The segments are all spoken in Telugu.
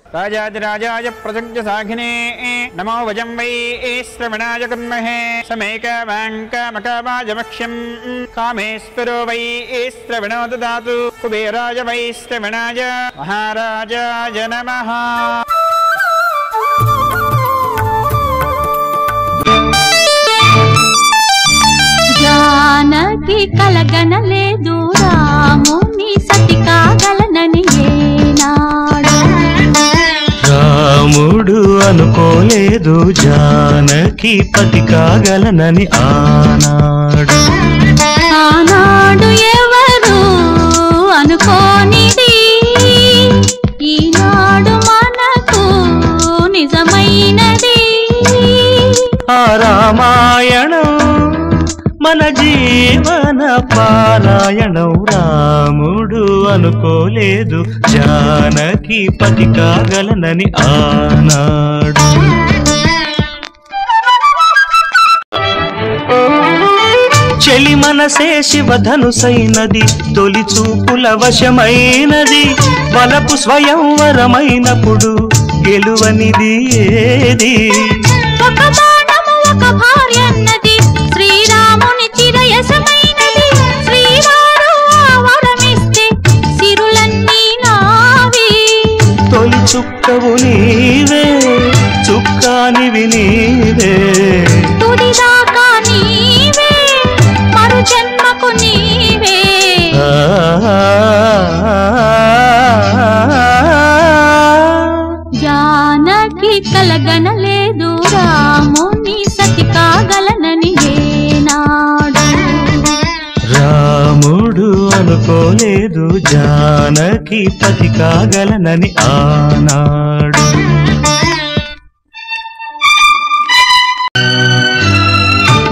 राजाधिराजाय प्रजज्ञसाघिने नमो वजं वै श्रवणाय कुर्महे समेकवाङ्कमकवाजमक्ष्यं कामेश्वरो वै श्रवणो ददातु कुबेराय वै श्रवणाय महाराजाय नमः। जानकी कलगनलेदु रामुनि सति कागलननि ఏనాడు రాముడు అనుకోలేదు జానకి పతి కాగలనని ఆనాడు ఎవరు అనుకోనిది ఈనాడు మనకు నిజమైనది ఆ రామాయణం మన జీవన పారాయణం రాముడు అనుకోలేదు జానకి పతి కాగలనని ఆనాడు చెలి మనసే శివధనుసైనది తొలి చూపుల వశమైనది వలపు స్వయంవరమైనప్పుడు గెలువనిది ఏది ఒక బాణము ఒక భార్యన్నది శ్రీరాముని చిరయసమైనది శ్రీవారు వరమిస్తే సిరులన్నీ నావి తొలి చుక్కవు నీవే చుక్కానివి నీవే తుదిదాకా నీవే మరు జన్మకు నీవే జానకి కలగనలేదు రాముని సతి కాగలనని ఏనాడు రాముడు అనుకోలేదు జానకి పతి కాగలనని ఆనాడు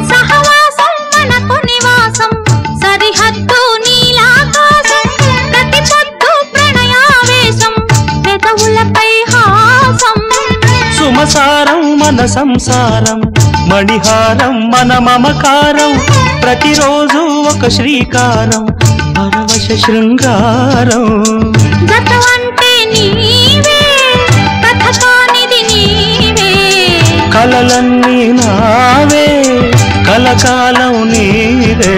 సహవాసం మనకు నివాసం సరిహద్దు నీలాకాశం ప్రతి పొద్దు ప్రణయావేశం పెదవులపై హాసం సుమసారం మన సంసారం మణిహారం మన మమకారం ప్రతిరోజు ఒక శ్రీకారం పరవశ శృంగారం గతం అంటే నీవే కథ కానిది నీవే కలలన్నీ నావే కలకాలం నీవే